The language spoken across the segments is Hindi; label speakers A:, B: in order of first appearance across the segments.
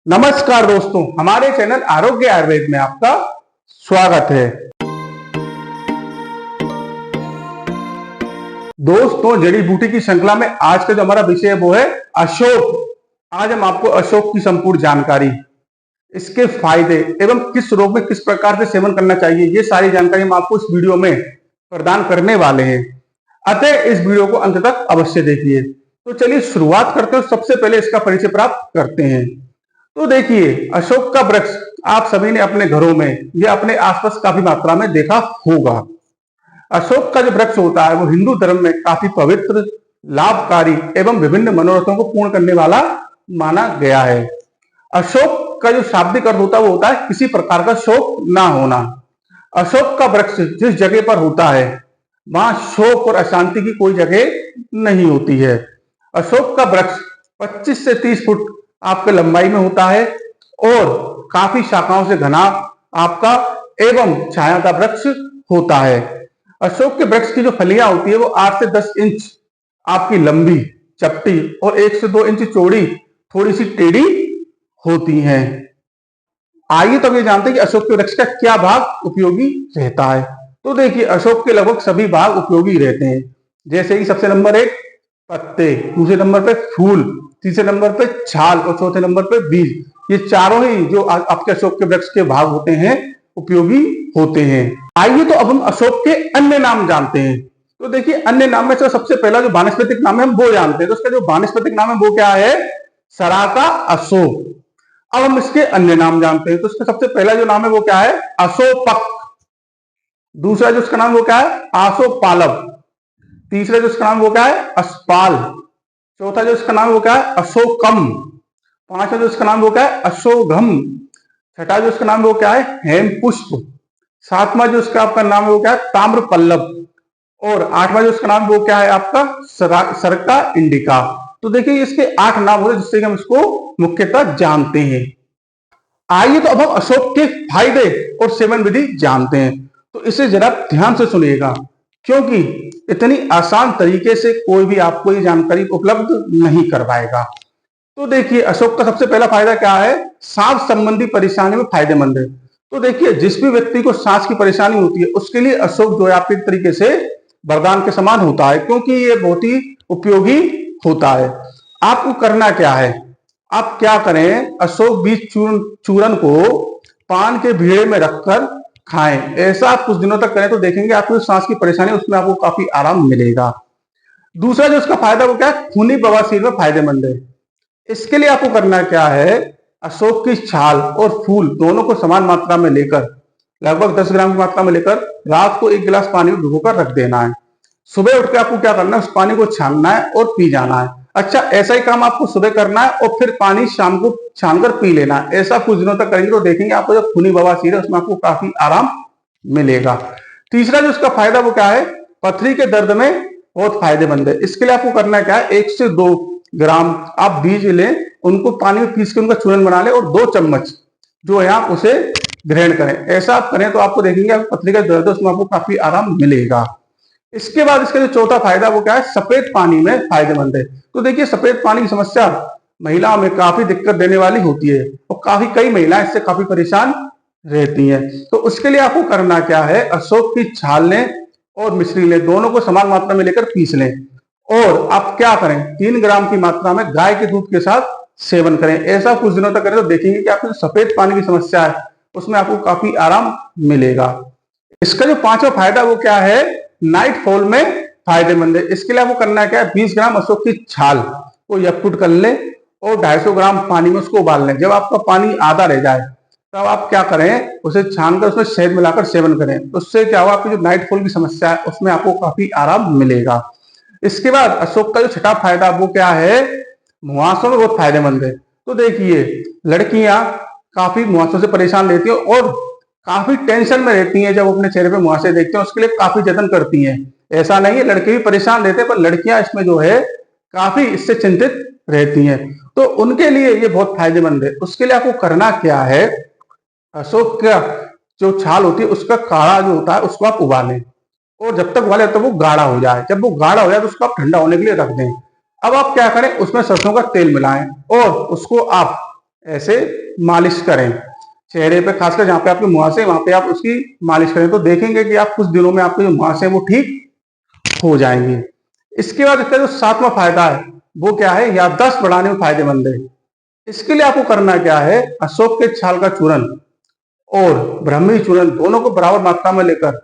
A: नमस्कार दोस्तों, हमारे चैनल आरोग्य आयुर्वेद में आपका स्वागत है। दोस्तों, जड़ी बूटी की श्रृंखला में आज का जो हमारा विषय है वो है अशोक। आज हम आपको अशोक की संपूर्ण जानकारी, इसके फायदे एवं किस रोग में किस प्रकार से सेवन करना चाहिए, ये सारी जानकारी हम आपको इस वीडियो में प्रदान करने वाले हैं। अतः इस वीडियो को अंत तक अवश्य देखिए। तो चलिए शुरुआत करते हैं। सबसे पहले इसका परिचय प्राप्त करते हैं। तो देखिए, अशोक का वृक्ष आप सभी ने अपने घरों में या अपने आसपास काफी मात्रा में देखा होगा। अशोक का जो वृक्ष होता है वो हिंदू धर्म में काफी पवित्र, लाभकारी एवं विभिन्न मनोरथों को पूर्ण करने वाला माना गया है। अशोक का जो शाब्दिक अर्थ होता है वो होता है किसी प्रकार का शोक ना होना। अशोक का वृक्ष जिस जगह पर होता है वहां शोक और अशांति की कोई जगह नहीं होती है। अशोक का वृक्ष 25 से 30 फुट आपके लंबाई में होता है और काफी शाखाओं से घना आपका एवं छायादार वृक्ष होता है। अशोक के वृक्ष की जो फलियां होती है वो 8 से 10 इंच आपकी लंबी, चपटी और 1 से 2 इंच चौड़ी, थोड़ी सी टेढ़ी होती हैं। आइए तो ये जानते हैं कि अशोक के वृक्ष का क्या भाग उपयोगी रहता है। तो देखिए, अशोक के लगभग सभी भाग उपयोगी रहते हैं। जैसे कि सबसे नंबर 1 पत्ते, दूसरे नंबर पे फूल, तीसरे नंबर पे छाल और चौथे नंबर पे बीज। ये चारों ही जो आपके अशोक के वृक्ष के भाग होते हैं उपयोगी होते हैं। आइए तो अब हम अशोक के अन्य नाम जानते हैं। तो देखिए, अन्य नाम में से सबसे पहला जो वानस्पतिक नाम है हम वो जानते हैं। तो उसका जो वानस्पतिक नाम है वो क्या है? सराका अशोक। अब हम इसके अन्य नाम जानते हैं। तो इसका सबसे पहला जो नाम है वो क्या है? अशोपक। दूसरा जो इसका नाम वो क्या है? आशोपालव। तीसरा जो इसका नाम वो क्या है? अशपाल। चौथा जो इसका नाम वो क्या है? अशोकम। पांचवा जो इसका नाम वो क्या है? अशोघम। छठा जो इसका नाम वो क्या है? हेम पुष्प। सातवां जो इसका आपका नाम है वो क्या है? ताम्र पल्लव। और आठवां जो इसका नाम वो क्या है? आपका सरका इंडिका। तो देखिए, इसके 8 नाम होते हैं जिससे कि हम इसको मुख्यतः जानते हैं। आइए तो अब हम अशोक के फायदे और सेवन विधि जानते हैं। तो इसे जरा ध्यान से सुनिएगा, क्योंकि इतनी आसान तरीके से कोई भी आपको ये जानकारी उपलब्ध नहीं करवाएगा। तो देखिए, अशोक का सबसे पहला फायदा क्या है? सांस संबंधी परेशानी में फायदेमंद है। तो देखिए, जिस भी व्यक्ति को सांस की परेशानी होती है उसके लिए अशोक जो है आपके तरीके से वरदान के समान होता है, क्योंकि ये बहुत ही उपयोगी होता है। आपको करना क्या है? आप क्या करें? अशोक बीज चूर्ण को पान के भीड़े में रखकर खाएं। ऐसा आप कुछ दिनों तक करें तो देखेंगे आपको सांस की परेशानी उसमें आपको काफी आराम मिलेगा। दूसरा जो इसका फायदा वो क्या है? खूनी बवासीर में फायदेमंद है। इसके लिए आपको करना क्या है? अशोक की छाल और फूल दोनों को समान मात्रा में लेकर, लगभग 10 ग्राम की मात्रा में लेकर रात को 1 गिलास पानी में भिगोकर रख देना है। सुबह उठ के आपको क्या करना है? उस पानी को छानना है और पी जाना है। अच्छा, ऐसा ही काम आपको सुबह करना है और फिर पानी शाम को छानकर पी लेना है। ऐसा कुछ दिनों तक करेंगे तो देखेंगे आपको जो खूनी बवासीर है उसमें आपको काफी आराम मिलेगा। तीसरा जो इसका फायदा वो क्या है? पथरी के दर्द में बहुत फायदेमंद है। इसके लिए आपको करना क्या है? 1 से 2 ग्राम आप बीज लें, उनको पानी में पीस के उनका चूर्ण बना लें और 2 चम्मच जो है आप उसे ग्रहण करें। ऐसा आप करें तो आपको देखेंगे आपको पथरी का दर्द है उसमें आपको काफी आराम मिलेगा। इसके बाद इसका जो चौथा फायदा वो क्या है? सफेद पानी में फायदेमंद है। तो देखिए, सफेद पानी की समस्या महिलाओं में काफी दिक्कत देने वाली होती है और कई महिलाएं इससे काफी परेशान रहती हैं। तो उसके लिए आपको करना क्या है? अशोक की छाल लें और मिश्री लें, दोनों को समान मात्रा में लेकर पीस लें और आप क्या करें? 3 ग्राम की मात्रा में गाय के दूध के साथ सेवन करें। ऐसा कुछ दिनों तक करें तो देखेंगे कि आपकी जो सफेद पानी की समस्या है उसमें आपको काफी आराम मिलेगा। इसका जो 5वां फायदा वो क्या है? नाइट फॉल में फायदेमंद है। इसके लिए आपको करना क्या है? 20 ग्राम अशोक की छाल को यककुट कर लें और 250 ग्राम पानी में उसको उबाल लें। जब आपका पानी आधा रह जाए तब आप क्या करें? उसे छानकर उसमें शहद मिलाकर सेवन करें। उससे क्या होगा? आपकी जो नाइट फॉल की समस्या है उसमें आपको काफी आराम मिलेगा। इसके बाद अशोक का जो छठा फायदा वो क्या है? मुहासों में बहुत फायदेमंद है। तो देखिए, लड़कियां काफी मुहासों से परेशान रहती है और काफी टेंशन में रहती हैं। जब अपने चेहरे पे मुहासे देखते हैं उसके लिए काफी जतन करती हैं। ऐसा नहीं है, लड़के भी परेशान रहते हैं, पर लड़कियां इसमें जो है काफी इससे चिंतित रहती हैं। तो उनके लिए ये बहुत फायदेमंद है। उसके लिए आपको करना क्या है? अशोक का जो छाल होती है उसका काढ़ा जो होता है उसको आप उबालें और जब तक उबाले तब वो गाढ़ा हो जाए। जब वो गाढ़ा हो जाए तो उसको आप ठंडा होने के लिए रख दें। अब आप क्या करें? उसमें सरसों का तेल मिलाएं और उसको आप ऐसे मालिश करें। चेहरे पे खासकर जहां पे आपके मुहासे, वहां पे आप उसकी मालिश करें तो देखेंगे कि आप कुछ दिनों में आपके जो मुहासे हैं वो ठीक हो जाएंगे। इसके बाद इसका जो 7वां फायदा है वो क्या है, याददाश्त बढ़ाने में फायदेमंद है। इसके लिए आपको करना क्या है, अशोक के छाल का चूर्ण और ब्राह्मी चूर्ण दोनों को बराबर मात्रा में लेकर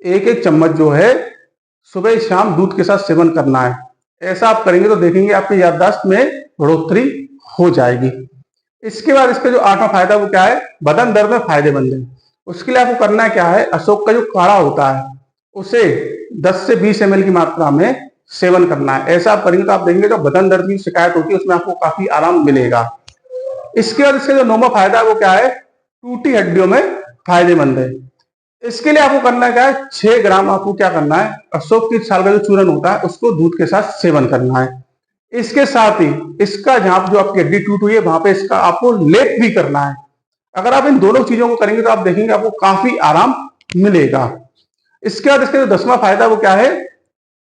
A: एक एक चम्मच जो है सुबह शाम दूध के साथ सेवन करना है। ऐसा आप करेंगे तो देखेंगे आपकी याददाश्त में बढ़ोतरी हो जाएगी। इसके बाद इसका जो 8वां फायदा वो क्या है, बदन दर्द में फायदेमंद है। उसके लिए आपको करना क्या है, अशोक का जो काढ़ा होता है उसे 10 से 20 ml की मात्रा में सेवन करना है। ऐसा आप करेंगे तो आप देखेंगे जो बदन दर्द की शिकायत होती है उसमें आपको काफी आराम मिलेगा। इसके बाद इसका जो 9वां फायदा है वो क्या है, टूटी हड्डियों में फायदेमंद है। इसके लिए आपको करना क्या है, 6 ग्राम आपको क्या करना है, अशोक की छाल का जो चूर्ण होता है उसको दूध के साथ सेवन करना है। इसके साथ ही इसका जहां जो आपकी हड्डी टूट हुई है वहां पे इसका आपको लेप भी करना है। अगर आप इन दोनों चीजों को करेंगे तो आप देखेंगे आपको काफी आराम मिलेगा। इसके बाद इसका जो 10वां फायदा वो क्या है,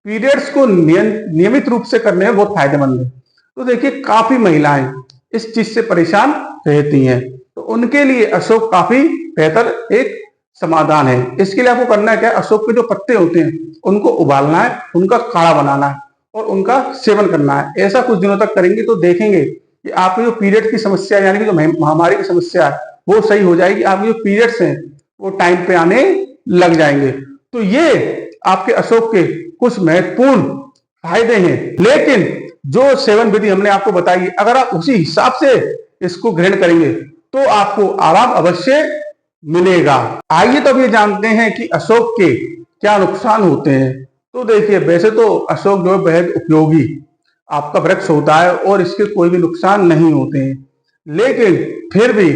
A: पीरियड्स को नियमित रूप से करने में बहुत फायदेमंद है। तो देखिए काफी महिलाएं इस चीज से परेशान रहती हैं तो उनके लिए अशोक काफी बेहतर एक समाधान है। इसके लिए आपको करना है क्या, अशोक के जो पत्ते होते हैं उनको उबालना है, उनका काढ़ा बनाना है और उनका सेवन करना है। ऐसा कुछ दिनों तक करेंगे तो देखेंगे कि आपकी जो पीरियड की समस्या यानी कि जो महामारी की समस्या है वो सही हो जाएगी। आपके जो पीरियड्स हैं वो टाइम पे आने लग जाएंगे। तो ये आपके अशोक के कुछ महत्वपूर्ण फायदे हैं। लेकिन जो सेवन विधि हमने आपको बताई अगर आप उसी हिसाब से इसको ग्रहण करेंगे तो आपको आराम अवश्य मिलेगा। आइए तो अब ये जानते हैं कि अशोक के क्या नुकसान होते हैं। तो देखिए वैसे तो अशोक जो है बेहद उपयोगी आपका वृक्ष होता है और इसके कोई भी नुकसान नहीं होते हैं, लेकिन फिर भी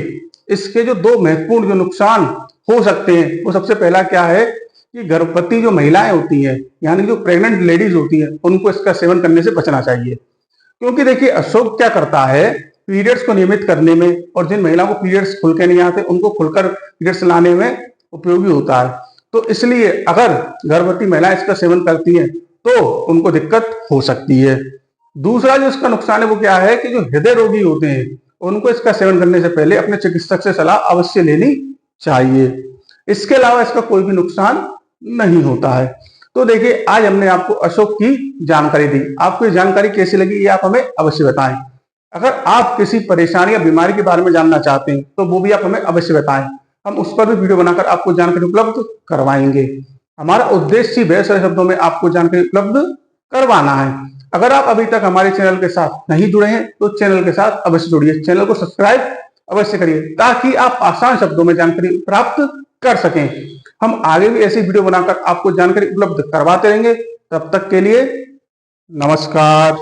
A: इसके जो 2 महत्वपूर्ण जो नुकसान हो सकते हैं वो सबसे पहला क्या है कि गर्भवती जो महिलाएं होती हैं यानी जो प्रेग्नेंट लेडीज होती हैं उनको इसका सेवन करने से बचना चाहिए। क्योंकि देखिए अशोक क्या करता है, पीरियड्स को नियमित करने में और जिन महिलाओं को पीरियड्स खुल के नहीं आते उनको खुलकर पीरियड्स लाने में उपयोगी होता है। तो इसलिए अगर गर्भवती महिलाएं इसका सेवन करती हैं तो उनको दिक्कत हो सकती है। दूसरा जो इसका नुकसान है वो क्या है कि जो हृदय रोगी होते हैं उनको इसका सेवन करने से पहले अपने चिकित्सक से सलाह अवश्य लेनी चाहिए। इसके अलावा इसका कोई भी नुकसान नहीं होता है। तो देखिए आज हमने आपको अशोक की जानकारी दी। आपको ये जानकारी कैसी लगी ये आप हमें अवश्य बताएं। अगर आप किसी परेशानी या बीमारी के बारे में जानना चाहते हैं तो वो भी आप हमें अवश्य बताएं। हम उस पर भी वीडियो बनाकर आपको जानकारी उपलब्ध करवाएंगे। हमारा उद्देश्य ही सारे शब्दों में आपको जानकारी उपलब्ध करवाना है। अगर आप अभी तक हमारे चैनल के साथ नहीं जुड़े हैं तो चैनल के साथ अवश्य जुड़िए, चैनल को सब्सक्राइब अवश्य करिए ताकि आप आसान शब्दों में जानकारी प्राप्त कर सकें। हम आगे भी ऐसी वीडियो बनाकर आपको जानकारी उपलब्ध करवाते रहेंगे। तब तक के लिए नमस्कार।